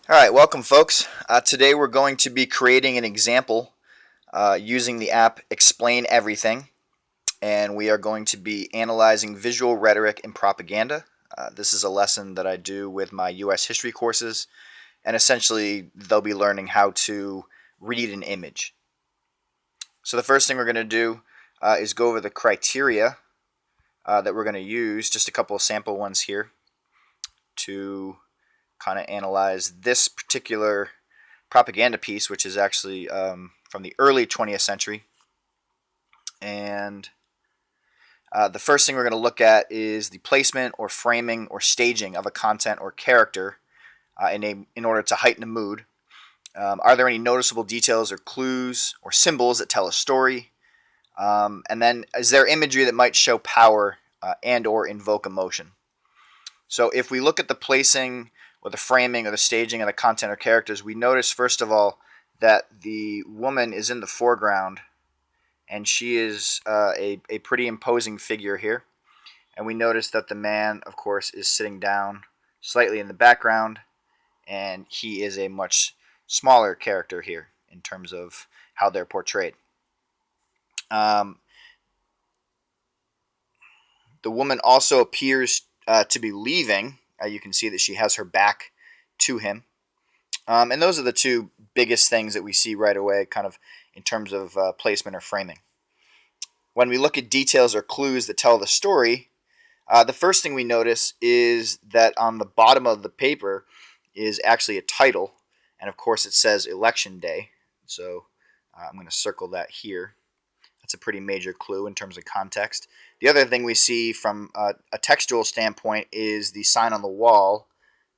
All right, welcome, folks. Today we're going to be creating an example using the app Explain Everything, and we are going to be analyzing visual rhetoric and propaganda. This is a lesson that I do with my U.S. history courses, and essentially they'll be learning how to read an image. So the first thing we're going to do is go over the criteria that we're going to use, just a couple of sample ones here, to kind of analyze this particular propaganda piece, which is actually from the early 20th century. And the first thing we're going to look at is the placement or framing or staging of a content or character in order to heighten the mood. Are there any noticeable details or clues or symbols that tell a story? And then is there imagery that might show power and or invoke emotion? So if we look at the placing or the framing or the staging of the content or characters, we notice first of all that the woman is in the foreground, and she is a pretty imposing figure here. And we notice that the man, of course, is sitting down slightly in the background, and he is a much smaller character here in terms of how they're portrayed. Um, the woman also appears to be leaving. You can see that she has her back to him. And those are the two biggest things that we see right away, kind of in terms of placement or framing. When we look at details or clues that tell the story, the first thing we notice is that on the bottom of the paper is actually a title, and of course it says Election Day. So I'm going to circle that here. That's a pretty major clue in terms of context. The other thing we see from a textual standpoint is the sign on the wall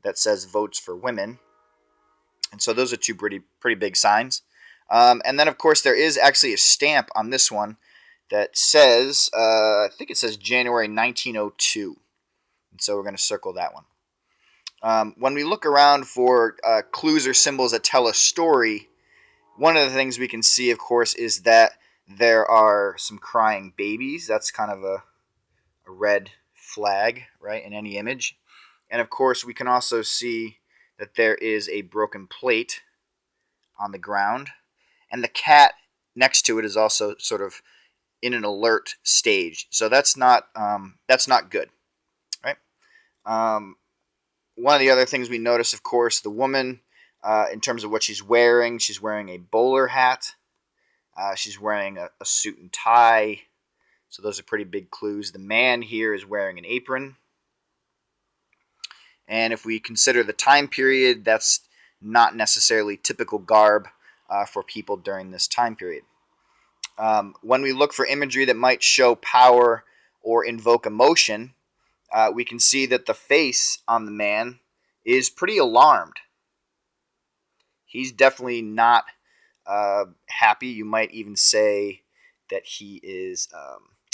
that says Votes for Women. And so those are two pretty big signs. And then, of course, there is actually a stamp on this one that says, I think it says January 1902. And so we're going to circle that one. When we look around for clues or symbols that tell a story, one of the things we can see, of course, is that there are some crying babies. That's kind of a red flag, right, in any image. And, of course, we can also see that there is a broken plate on the ground. And the cat next to it is also sort of in an alert stage. So that's not good, right? One of the other things we notice, of course, the woman, in terms of what she's wearing a bowler hat. She's wearing a suit and tie. So those are pretty big clues. The man here is wearing an apron. And if we consider the time period, that's not necessarily typical garb for people during this time period. When we look for imagery that might show power or invoke emotion, we can see that the face on the man is pretty alarmed. He's definitely not happy. You might even say that he is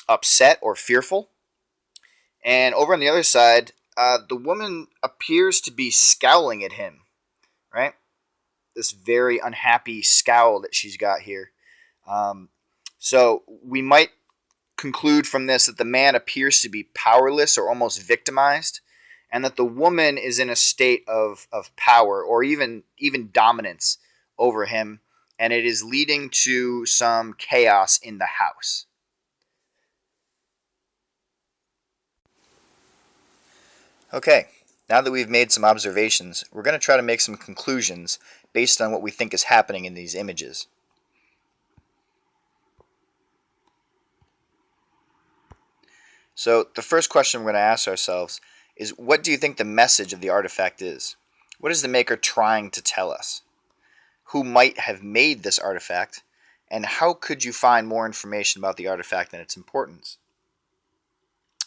upset or fearful. And over on the other side, the woman appears to be scowling at him, right? This very unhappy scowl that she's got here. So we might conclude from this that the man appears to be powerless or almost victimized, and that the woman is in a state of power or even dominance over him, and it is leading to some chaos in the house. Okay, now that we've made some observations, we're going to try to make some conclusions based on what we think is happening in these images. So the first question we're going to ask ourselves is, what do you think the message of the artifact is? What is the maker trying to tell us? Who might have made this artifact? And how could you find more information about the artifact and its importance?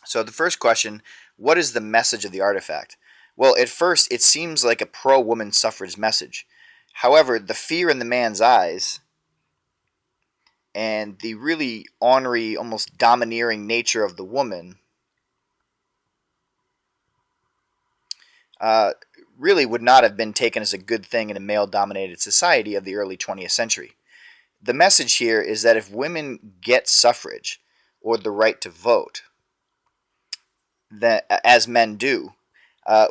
So the first question, what is the message of the artifact? Well, at first it seems like a pro-woman suffrage message. However, the fear in the man's eyes and the really ornery, almost domineering nature of the woman really would not have been taken as a good thing in a male-dominated society of the early 20th century. The message here is that if women get suffrage or the right to vote, that as men do,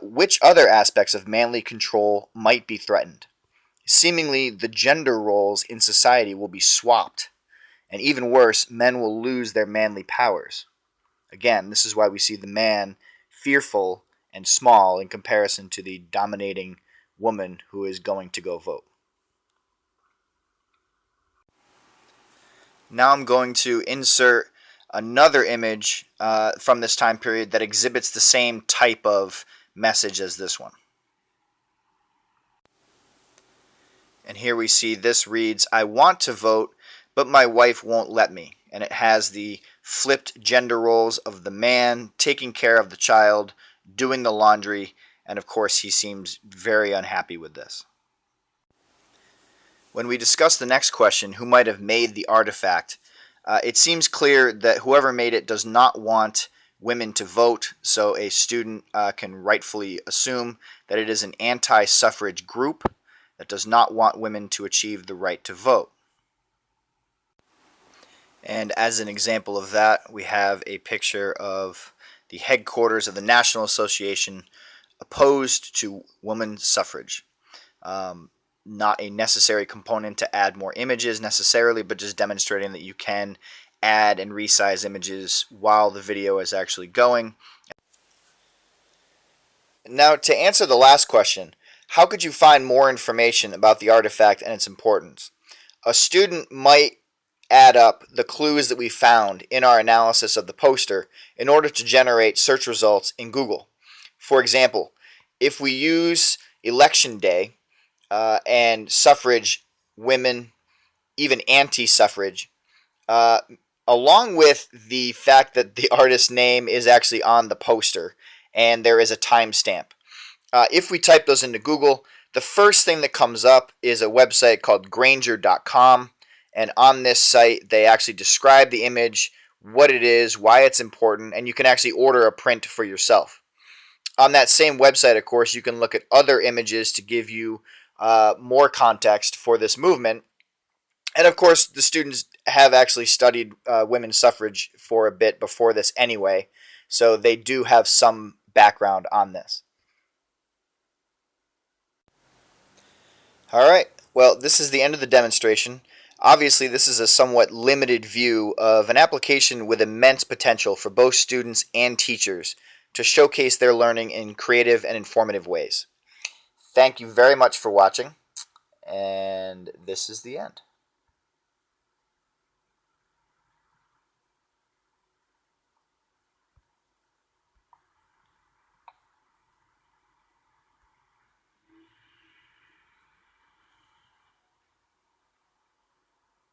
Which other aspects of manly control might be threatened? Seemingly, the gender roles in society will be swapped, and even worse, men will lose their manly powers. Again, this is why we see the man fearful and small in comparison to the dominating woman who is going to go vote. Now I'm going to insert another image from this time period that exhibits the same type of message as this one. And here we see this reads, "I want to vote, but my wife won't let me." And it has the flipped gender roles of the man taking care of the child, doing the laundry, and of course he seems very unhappy with this. When we discuss the next question, who might have made the artifact, it seems clear that whoever made it does not want women to vote, so a student can rightfully assume that it is an anti-suffrage group that does not want women to achieve the right to vote. And as an example of that, we have a picture of the headquarters of the National Association opposed to women's suffrage. Not a necessary component to add more images necessarily, but just demonstrating that you can add and resize images while the video is actually going. Now, to answer the last question, how could you find more information about the artifact and its importance? A student might add up the clues that we found in our analysis of the poster in order to generate search results in Google. For example, if we use election day and suffrage, women, even anti-suffrage, uh, along with the fact that the artist's name is actually on the poster and there is a timestamp. If we type those into Google, the first thing that comes up is a website called Granger.com. And on this site, they actually describe the image, what it is, why it's important, and you can actually order a print for yourself. On that same website, of course, you can look at other images to give you more context for this movement. And of course, the students have actually studied women's suffrage for a bit before this anyway, so they do have some background on this. All right, well, this is the end of the demonstration. Obviously, this is a somewhat limited view of an application with immense potential for both students and teachers to showcase their learning in creative and informative ways. Thank you very much for watching, and this is the end.